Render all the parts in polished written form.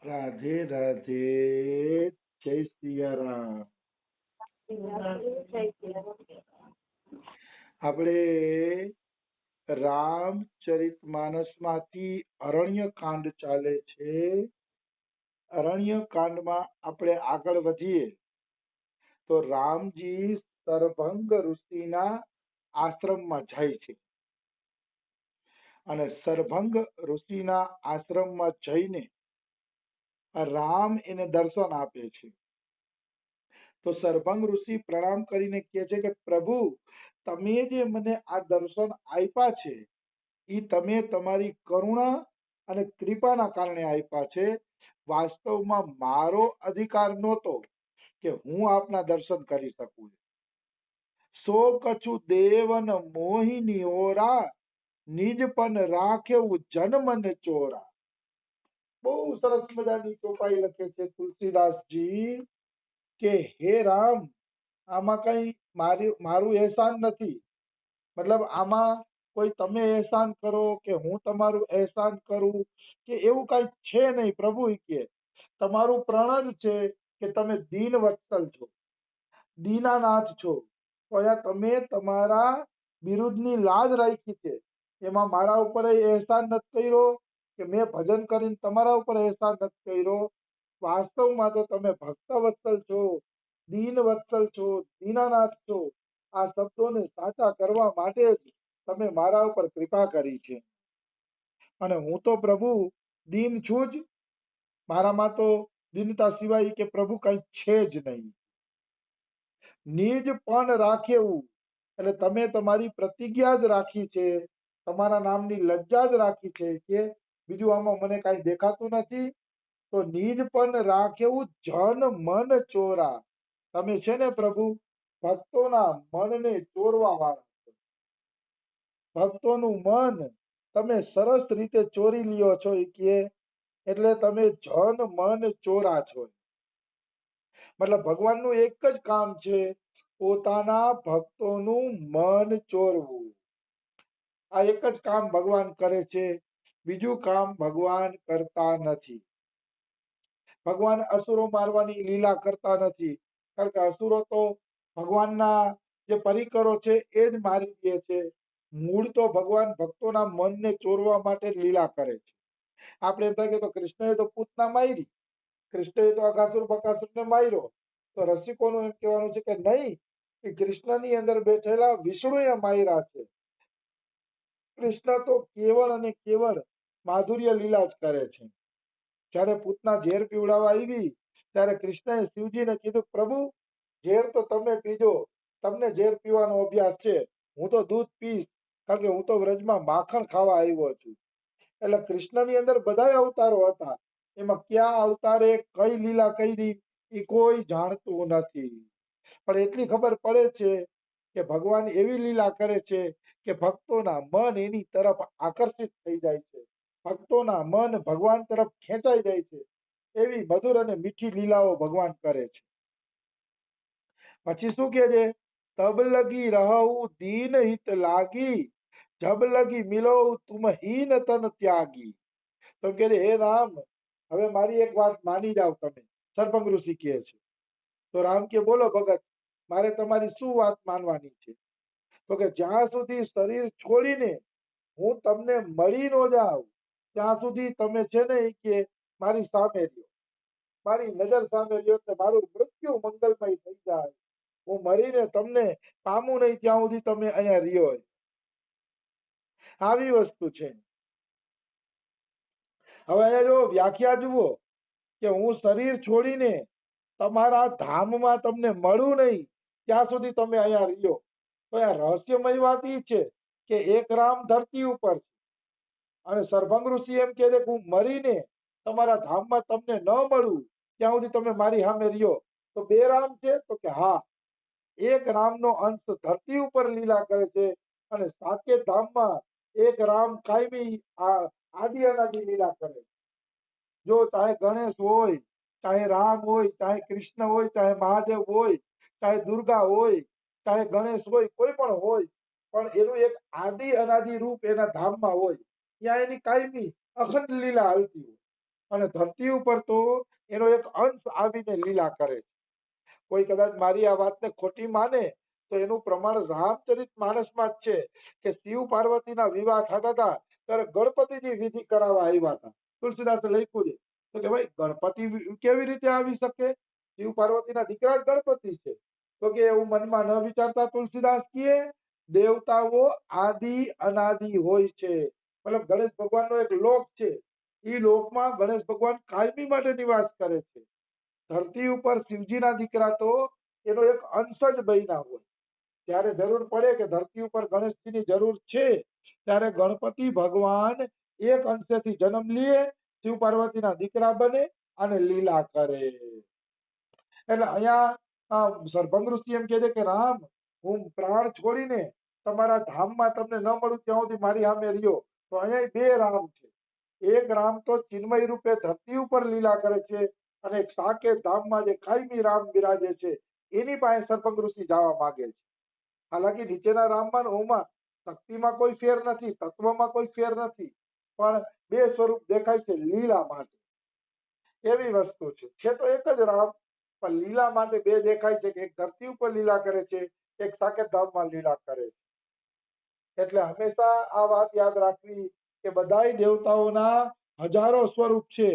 રાધે રાધે. જય સિયારામ. આપણે રામચરિતમાનસ માંથી અરણ્ય કાંડ ચાલે છે. અરણ્ય કાંડમાં આપણે આગળ વધીએ તો રામજી સરભંગ ઋષિના આશ્રમમાં જાય છે અને સરભંગ ઋષિના આશ્રમમાં જઈને રામ એને દર્શન આપે છે. તો સરભંગ ઋષિ પ્રણામ કરીને કહે છે કે પ્રભુ, તમે જે મને આ દર્શન આપ્યા છે એ તમે તમારી કરુણા અને કૃપાના કારણે આપ્યા છે. વાસ્તવમાં મારો અધિકાર નહોતો કે હું આપના દર્શન કરી શકું. સો કછુ દેવન મોહિની ઓરા, નિજ પન રાખ્યું જનમન ચોરા. બહુ સરસ મજાની ચોપાઈ લખે છે તુલસીદાસજી કે હે રામ, આમાં કઈ મારું એહસાન નથી. મતલબ આમાં કોઈ તમે એહસાન કરો કે હું તમારું એહસાન કરું કે એવું કઈ છે નહીં. પ્રભુ કે તમારું પ્રણ જ છે કે તમે દીન વત્સલ છો, દીનાનાથ છો. તો અહીંયા તમે તમારા બિરુદની લાજ રાખી છે. એમાં મારા ઉપર એહસાન નથી કર્યો કે મેં ભજન કરીને તમારા ઉપર એહસાન નથી કર્યો. વાસ્તવમાં તો તમે ભક્ત વત્સલ છો, દીન વત્સલ છો, દીનાનાથ છો. આ શબ્દોને સાચા કરવા માટે જ તમે મારા ઉપર કૃપા કરી છે. અને હું તો પ્રભુ દીન છું જ. મારામાં તો દીનતા સિવાય કે પ્રભુ કઈ છે જ નહીં. નિજ પણ રાખ્યું એટલે તમે તમારી પ્રતિજ્ઞા જ રાખી છે, તમારા નામની લજ્જા જ રાખી છે કે બીજું આમાં મને કઈ દેખાતું નથી. તો નિજ પણ રાખ્યું જન મન ચોરા. તમે છે ને પ્રભુ ભક્તોના મનને ચોરવા વાળા છો. ભક્તોનું મન તમે સરસ રીતે ચોરી લ્યો છો કે એટલે તમે જન મન ચોરા છો. મતલબ ભગવાનનું એક જ કામ છે, પોતાના ભક્તોનું મન ચોરવું. આ એક જ કામ ભગવાન કરે છે, બીજું કામ ભગવાન કરતા નથી. ભગવાન અસુરો મારવાની લીલા કરતા નથી, કારણ કે અસુરો તો ભગવાનના જે પરિકરો છે એ જ મારી દે છે. મૂળ તો ભગવાન ભક્તોના મનને ચોરવા માટે લીલા કરે છે. આપણે એમ થાય કે તો કૃષ્ણએ તો પૂતના મારી, કૃષ્ણએ તો અઘાસુર બકાસુરને માર્યો. તો રસિકોનું એમ કહેવાનું છે કે નહીં, એ કૃષ્ણની અંદર બેઠેલા વિષ્ણુએ માર્યા છે. કૃષ્ણ તો કેવળ અને કેવળ માધુર્ય લીલા જ કરે છે. જ્યારે પૂતના ઝેર પીવડાવવા આવી ત્યારે કૃષ્ણએ શિવજીને કીધું, પ્રભુ ઝેર તો તમે પીજો, તમને ઝેર પીવાનો અભ્યાસ છે, હું તો દૂધ પીશ, કારણ કે હું તો વ્રજમાં માખણ ખાવા આવ્યો છું. એટલે કૃષ્ણની અંદર બધા અવતારો હતા, એમાં કયા અવતારે કઈ લીલા કરી એ કોઈ જાણતું નથી. પણ એટલી ખબર પડે છે કે ભગવાન એવી લીલા કરે છે કે ભક્તોના મન એની તરફ આકર્ષિત થઈ જાય છે, ભક્તોના મન ભગવાન તરફ ખેંચાઈ જાય છે. એવી મધુર અને મીઠી લીલાઓ ભગવાન કરે છે. પછી શું કે છે, તબ લગી રહું દીન હિત લાગી, જબ લગી મિલો તુમ હીન તન ત્યાગી. તો કે હે રામ, હવે મારી એક વાત માની જાવ તમે. સરભંગ ઋષિ કહે છે. તો રામ કે બોલો ભગત, મારે તમારી શું વાત માનવાની છે? તો કે જ્યાં સુધી શરીર છોડીને હું તમને મળી ન જાઉં ત્યાં સુધી તમે છે ને કે મારી સામે રહ્યો, મારી નજર સામે રહ્યો, એટલે મારું મૃત્યુ મંગલમય થઈ જાય. હું મરીને તમને પામું નહીં ત્યાં સુધી તમે અહીંયા રહ્યો. આવી વસ્તુ છે. હવે અહીંયા જો વ્યાખ્યા જુઓ કે હું શરીર છોડીને તમારા ધામમાં તમને મળું નહીં ત્યાં સુધી તમે અહીંયા રહ્યો. તો આ રહસ્યમય વાત એ છે કે એક રામ ધરતી ઉપર છે અને સરભંગ ઋષિ એમ કહે છે કે હું મરીને તમારા ધામમાં તમને ન મળું ત્યાં સુધી તમે મારી સામે રહ્યો. તો બે રામ છે? તો કે હા, એક રામનો અંશ ધરતી ઉપર લીલા કરે છે અને સાકેત ધામમાં એક રામ કાયમી આદિ અનાદિ લીલા કરે છે. જો ચાહે ગણેશ હોય, ચાહે રામ હોય, ચાહે કૃષ્ણ હોય, ચાહે મહાદેવ હોય, ચાહે દુર્ગા હોય, ચાહે ગણેશ હોય, કોઈ પણ હોય, પણ એનું એક આદિ અનાદિ રૂપ એના ધામમાં હોય, ત્યાં એની કાયમી અખંડ લીલા હાલતી હોય. અને ધરતી ઉપર તો એનો એક અંશ આવીને લીલા કરે છે. કોઈ કદાચ મારી આ વાતને ખોટી માને તો એનું પ્રમાણ રામચરિત માનસમાં જ છે કે શિવ પાર્વતીના વિવાહ થતા હતા ત્યારે ગણપતિજી વિધિ કરાવવા આવ્યા હતા. તુલસીદાસે લખ્યું છે તો કે ભાઈ ગણપતિ કેવી રીતે આવી શકે? શિવ પાર્વતીના દીકરા જ ગણપતિ છે. તો કે એવું મનમાં ન વિચારતા તુલસીદાસ કહે દેવતાઓ આદિ અનાદિ હોય છે. મતલબ ગણેશ ભગવાનનો એક લોક છે, એ લોકમાં ગણેશ ભગવાન કાયમી માટે નિવાસ કરે છે. ધરતી ઉપર શિવજીના દીકરા તો એનો એક અંશ જ બન્યા હોય. જ્યારે જરૂર પડે કે ધરતી ઉપર ગણેશજીની જરૂર છે ત્યારે ગણપતિ ભગવાન એક અંશેથી જન્મ લે, શિવ પાર્વતીના દીકરા બને અને લીલા કરે. એટલે અહીંયા સરભંગ ઋષિ એમ કહે છે કે રામ, હું પ્રાણ છોડીને તમારા ધામમાં તમને ન મળું ત્યાં સુધી મારી સામે રહ્યો. તો અહીંયા બે રામ છે. એક રામ તો ચિન્મય રૂપે ધરતી ઉપર લીલા કરે છે અને એક સાકેત ધામમાં જે કાયમી રામ બિરાજે છે એની પાસે સરભંગ ઋષિ જવા માંગે છે. હાલાકી નીચેના રામમાં ને ઓમાં શક્તિમાં કોઈ ફેર નથી, તત્વમાં કોઈ ફેર નથી, પણ બે સ્વરૂપ દેખાય છે લીલા માટે. એવી વસ્તુ છે તો એક જ રામ, પણ લીલા માટે બે દેખાય છે કે એક ધરતી ઉપર લીલા કરે છે, એક સાકેત ધામમાં લીલા કરે છે. એટલે હંમેશા આ વાત યાદ રાખવી કે બધાય દેવતાઓના હજારો સ્વરૂપ છે.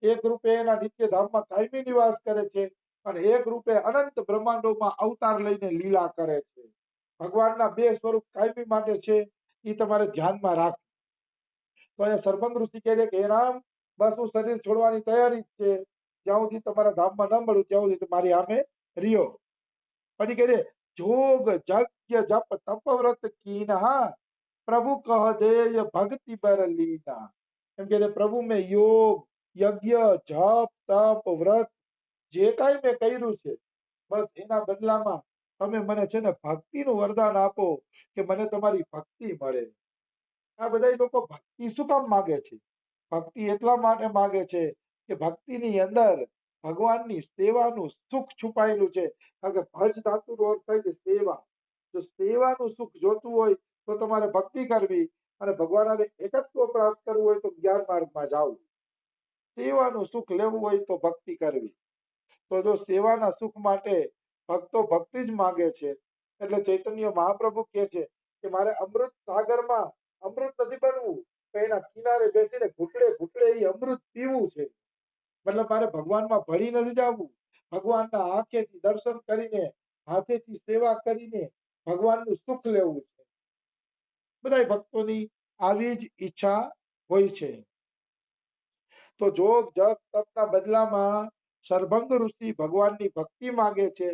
એક રૂપે એના નિત્ય ધામમાં કાયમી નિવાસ કરે છે અને એક રૂપે અનંત બ્રહ્માંડોમાં અવતાર લઈને લીલા કરે છે. ભગવાનના બે સ્વરૂપ કાયમી માટે છે, એ તમારે ધ્યાનમાં રાખવું. તો અહીંયા સરભંગ ઋષિ કહે છે કે હે રામ, બસ હું શરીર છોડવાની તૈયારી જ છે, જ્યાં સુધી તમારા ધામમાં ન મળું ત્યાં સુધી મારી સામે રહ્યો. પછી કહે છે જોગ જગ્ય જપ તપ વ્રત કીના પ્રભુ કહ દેય ભક્તિ બર લીના. એમ કે પ્રભુ મેં યોગ યજ્ઞ જપ તપ વ્રત જે કાંઈ મેં કર્યું છે બસ એના બદલામાં તમે મને છે ને ભક્તિનું વરદાન આપો કે મને તમારી ભક્તિ મળે. આ બધા લોકો ભક્તિ શું કામ માગે છે? ભક્તિ એટલા માટે માગે છે કે ભક્તિની અંદર ભગવાનની સેવાનું સુખ છુપાયેલું છે. કારણ કે ભજ ધાતુનો અર્થ થાય છે સેવા. જો સેવાનું સુખ જોતું હોય તો તમારે ભક્તિ કરવી, અને ભગવાન સાથે એકત્વ પ્રાપ્ત કરવું હોય તો જ્ઞાન માર્ગમાં જવું. સેવાનું સુખ લેવું હોય તો ભક્તિ કરવી. તો જો સેવાના સુખ માટે ભક્તો ભક્તિ જ માગે છે, એટલે ચૈતન્ય મહાપ્રભુ કહે છે કે મારે અમૃત સાગરમાં અમૃત નથી બનવું, તો એના કિનારે બેસીને ઘૂંટડે ઘૂંટડે એ અમૃત પીવું છે. મતલબ મારે ભગવાનમાં ભળી નથી જવું, ભગવાનના આંખેથી દર્શન કરીને હાથેથી સેવા કરીને ભગવાનનું સુખ લેવું છે. બધા ભક્તોની આવી જ ઈચ્છા હોય છે. તો જોગ જપ તપના બદલામાં સરભંગ ઋષિ ભગવાનની ભક્તિ માંગે છે.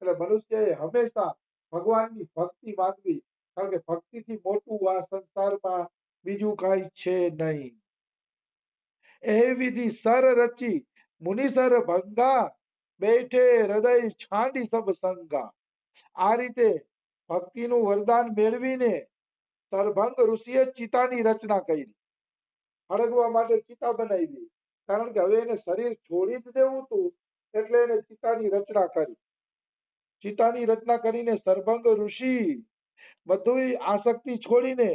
એટલે મનુષ્યએ હંમેશા ભગવાનની ભક્તિ માંગવી, કારણ કે ભક્તિથી મોટું આ સંસારમાં બીજું કાંઈ છે નહીં. એ વિધિ સર રચી મુનિસર ભંગા, બેઠે હૃદય છાંડી સબ સંગા. આ રીતે ભક્તિનું વરદાન મેળવીને સરભંગ ઋષિએ ચિતાની રચના કરી, હળગવા માટે ચિતા બનાવી. કારણ કે હવે એને શરીર છોડી જ દેવું હતું, એટલે એને ચિતાની રચના કરી. ચિતાની રચના કરીને સરભંગ ઋષિ બધું આસક્તિ છોડીને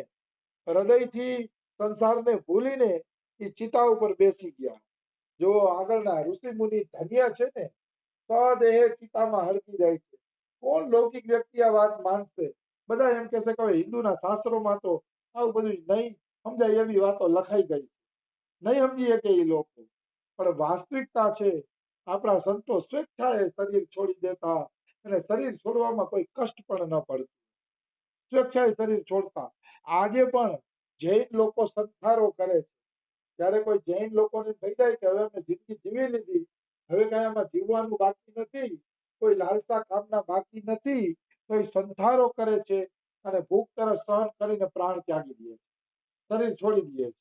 હૃદયથી સંસારને ભૂલીને એ ચિતા ઉપર બેસી ગયા. જો આગળના ઋષિ મુનિ ધન્ય છે ને, સદેહ ચિતામાં હળગી જાય છે. કોણ લૌકિક વ્યક્તિ આ વાત માનશે? બધા એમ કહેશે કે હિન્દુના શાસ્ત્રોમાં તો આવું બધું નહીં સમજાય એવી વાતો લખાઈ ગઈ, નહીં સમજી શકે એ લોકો. પણ વાસ્તવિકતા છે, આપણા સંતો સ્વેચ્છાએ શરીર છોડી દેતા અને શરીર છોડવામાં કોઈ કષ્ટ પણ ન પડતું, સ્વેચ્છાએ શરીર છોડતા. આજે પણ જૈન લોકો સંસ્કારો કરે છે. જ્યારે કોઈ જૈન લોકોને થઈ જાય કે હવે અમે જિંદગી જીવી લીધી, હવે કઈ આમાં જીવવાનું બાકી નથી, કોઈ લાલસા કામના બાકી નથી, તો એ સંસારો કરે છે અને ભૂખ તરસ સહન કરીને પ્રાણ ત્યાગી દે છે, શરીર છોડી દે છે.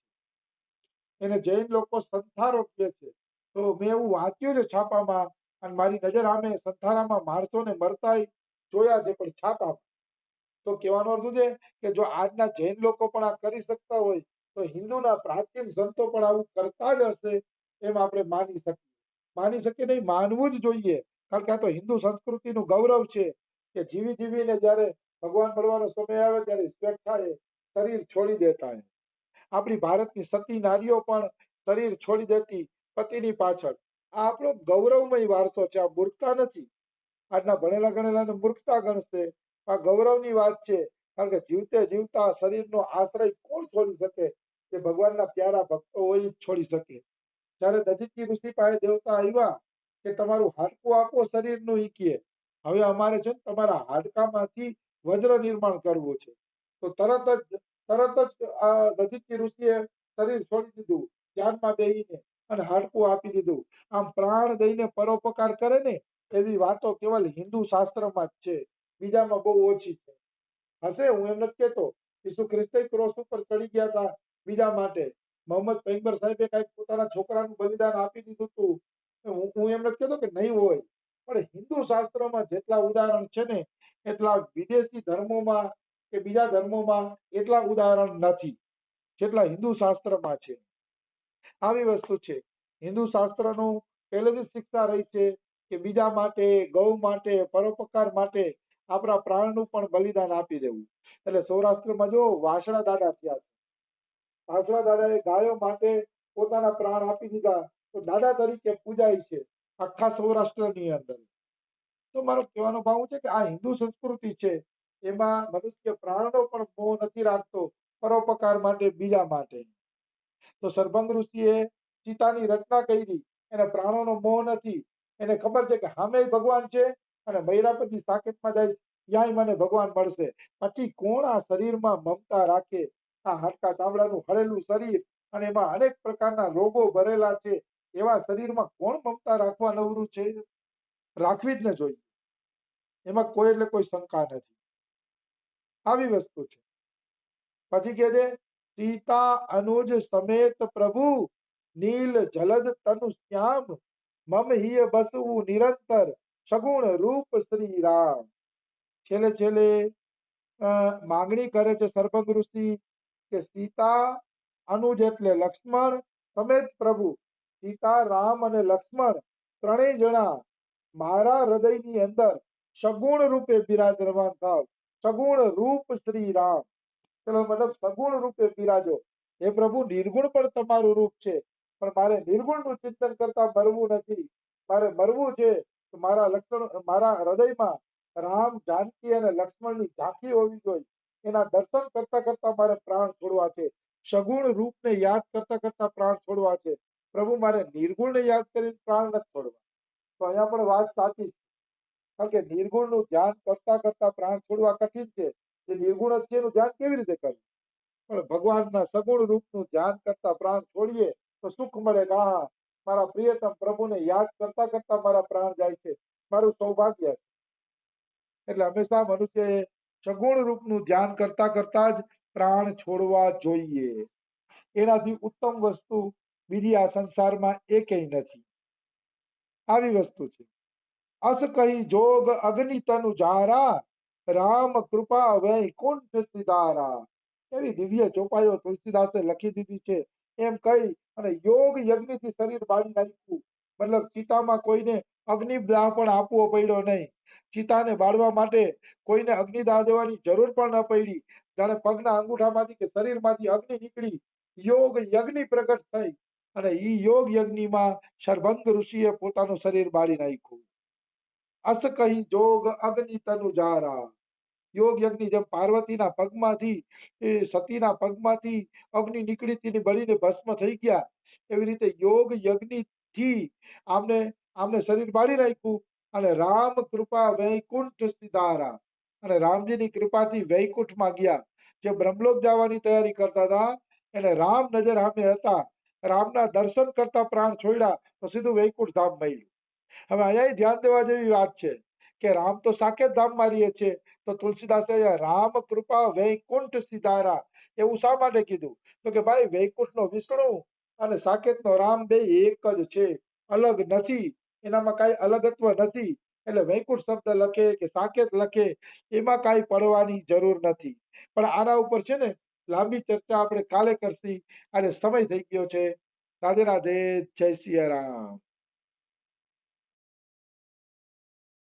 એને જૈન લોકો સંસારો કહે છે. તો મેં એવું વાંચ્યું છે છાપામાં, અને મારી નજર સામે સંસારામાં માણસોને મરતા જોયા છે, પણ છાપામાં. તો કહેવાનો અર્થ છે કે જો આજના જૈન લોકો પણ આ કરી શકતા હોય તો હિન્દુના પ્રાચીન સંતો પણ આવું કરતા જ હશે, એમ આપણે માની શકીએ નહીં, માનવું જ જોઈએ. કારણ કે આ તો હિન્દુ સંસ્કૃતિનું ગૌરવ છે કે જીવી જીવીને જ્યારે ભગવાન મળવાનો સમય આવે ત્યારે સ્વેચ્છાએ શરીર છોડી દેતા. આપણી ભારતની સતી નારીઓ પણ શરીર છોડી દેતી, પતિની પાછળ. આ આપણો ગૌરવમય વારસો છે, આ મૂર્ખતા નથી. આજના ભણેલા ગણેલાને મૂર્ખતા ગણશે. આ ગૌરવની વાત છે. કારણ કે જીવતે જીવતા શરીરનો આશ્રય કોણ છોડી શકે? જે ભગવાનના પ્યારા ભક્તો હોય એ જ છોડી શકે. જ્યારે દધીચી ઋષિ પાસે દેવતા આવ્યા કે તમારું હાડકું આપો શરીરનું ઈ કહે, હવે અમારે છે ને તમારા હાડકામાંથી વજ્ર નિર્માણ કરવું છે. તો તરત જ આ દધીચી ઋષિએ શરીર છોડી દીધું, ધ્યાનમાં બેસીને, અને હાડકું આપી દીધું. આમ પ્રાણ દઈને પરોપકાર કરે ને એવી વાતો કેવલ હિન્દુ શાસ્ત્રમાં જ છે, બીજામાં બહુ ઓછી છે. હશે, હું એમ નથી કહેતો. ઈસુ ખ્રિસ્તે ક્રોસ ઉપર ચડી ગયા હતા બીજા માટે. મોહમ્મદ પૈગંબર સાહેબે કઈક પોતાના છોકરાનું બલિદાન આપી દીધું હતું. હું એમ નથી કહેતો કે નહીં હોય, પણ હિન્દુ શાસ્ત્રોમાં જેટલા ઉદાહરણ છે ને એટલા વિદેશી ધર્મોમાં કે બીજા ધર્મોમાં એટલા ઉદાહરણ નથી જેટલા હિન્દુ શાસ્ત્રમાં છે. આવી વસ્તુ છે. હિન્દુ શાસ્ત્રનું પહેલેથી જ શિક્ષા રહી છે કે બીજા માટે, ગૌ માટે, પરોપકાર માટે આપણા પ્રાણનું પણ બલિદાન આપી દેવું. એટલે સૌરાષ્ટ્રમાં જો વાસણા દાદા થયા છે. વાસણા દાદાએ ગાયો માટે પોતાના પ્રાણ આપી દીધા, તો દાદા તરીકે પૂજાય છે આખા સૌરાષ્ટ્રની અંદર. તો મારો કહેવાનો ભાવ છે કે આ હિન્દુ સંસ્કૃતિ છે, એમાં મનુષ્ય પ્રાણનો પણ મોહ નથી રાખતો, પરોપકાર માટે, બીજા માટે. તો સરભંગ ઋષિએ સીતાની રચના કરી, એને પ્રાણોનો મોહ નથી. એને ખબર છે કે સામે ભગવાન છે, અને મૈરા પછી સાકેતમાં જાય ત્યાંય મને ભગવાન મળશે. પછી કોણ આ શરીરમાં મમતા રાખે? આ હાડકા ચામડાનું હળેલું શરીર, અને એમાં અનેક પ્રકારના રોગો ભરેલા છે, એવા શરીરમાં કોણ મમતા રાખવા નવરું છે? રાખવી જ ન જોઈએ. એમાં કોઈ એટલે કોઈ શંકા નથી. આવી વસ્તુ છે. પછી કે છે સીતા અનુજ સમેત પ્રભુ નીલ જલદ તનુ શ્યામ મમ હિય બસવું નિરંતર સગુણ રૂપ શ્રી રામ. છેલ્લે છેલ્લે માંગણી કરે છે સરભંગ ઋષિ કે સીતા અનુજ એટલે લક્ષ્મણ સમેત પ્રભુ, સીતા, રામ અને લક્ષ્મણ ત્રણેય જણા મારા હૃદયની અંદર સગુણ રૂપે બિરાજમાન થાવ. સગુણ રૂપ શ્રી રામ, ચલો મતલબ સગુણ રૂપે બિરાજો. હે પ્રભુ, નિર્ગુણ પણ તમારું રૂપ છે, પણ મારે નિર્ગુણનું ચિંતન કરતા મરવું નથી. મારે મરવું છે તો મારા હૃદયમાં રામ, જાનકી અને લક્ષ્મણની ઝાંખી હોવી જોઈએ. એના દર્શન કરતા કરતા મારે પ્રાણ છોડવા છે. સગુણ રૂપને યાદ કરતા કરતા પ્રાણ છોડવા છે. પ્રભુ, મારે નિર્ગુણને યાદ કરીને પ્રાણ નથી છોડવા. તો અહીંયા પણ વાત સાચી છે. કારણ કે નિર્ગુણનું ધ્યાન કરતા કરતા પ્રાણ છોડવા કઠિન છે. જે નિર્ગુણ જ છે એનું ધ્યાન કેવી રીતે કરવું? પણ ભગવાનના સગુણ રૂપનું ધ્યાન કરતા પ્રાણ છોડીએ તો સુખ મળે. હા, મારા પ્રિયતમ પ્રભુને યાદ કરતા કરતા મારા પ્રાણ જાય છે, મારું સૌભાગ્ય છે. એટલે હંમેશા મનુષ્યએ સગુણ રૂપનું ધ્યાન કરતા કરતા જ પ્રાણ છોડવા જોઈએ. એનાથી ઉત્તમ વસ્તુ બીજી આ સંસારમાં એકેય નથી. આવી વસ્તુ છે. અસ કહી જોગ અગ્નિ તનુ જારા રામ કૃપા વૈકુંઠ સિધારા. એવી દિવ્ય ચોપાઈઓ તુલસીદાસે લખી દીધી છે. એમ કહી અને યોગ યજ્ઞથી શરીર બાળી નાખ્યું. મતલબ સીતામાં કોઈને અગ્નિદાહ પણ આપવો પડ્યો નહીં. સીતાને બાળવા માટે કોઈને અગ્નિદાહ દેવાની જરૂર પણ ન પડી. જાણે પગના અંગૂઠામાંથી કે શરીરમાંથી અગ્નિ નીકળી, યોગ યજ્ઞ પ્રગટ થઈ, અને ઈ યોગ યજ્ઞમાં શરભંગ ઋષિએ પોતાનું શરીર બાળી નાખ્યું. અસ કહી જોગ અગ્નિ તનુ જારા. યોગ યજ્ઞ જેમ પાર્વતીના પગમાંથી, સતીના પગમાંથી અગ્નિ નીકળી હતી, બળીને ભસ્મ થઈ ગયા, એવી રીતે યોગ યજ્ઞથી આમને શરીર બાળી નાખ્યું. અને રામ કૃપા વૈકુંઠ સિધારા, અને રામજીની કૃપાથી વૈકુંઠમાં ગયા. જે બ્રહ્મલોક જવાની તૈયારી કરતા હતા એને રામ નજર સામે હતા. રામના દર્શન કરતા પ્રાણ છોડ્યા તો સીધું વૈકુંઠ ધામ મળ્યું. હવે અહીંયા ધ્યાન દેવા જેવી વાત છે કે રામ તો સાકેત ધામમાં રહીએ છે, તો તુલસીદાસે રામ કૃપા વૈકુંઠ સિધારા એવું શા માટે કીધું? તો કે ભાઈ, વૈકુંઠનો વિષ્ણુ અને સાકેતનો રામ બે એક જ છે, અલગ નથી. એનામાં કાંઈ અલગત્વ નથી. એટલે વૈકુંઠ શબ્દ લખે કે સાકેત લખે એમાં કાંઈ પડવાની જરૂર નથી. પણ આના ઉપર છે ને લાંબી ચર્ચા આપણે કાલે કરશી. આજે સમય થઈ ગયો છે. રાધે રાધે, જય સિયા રામ.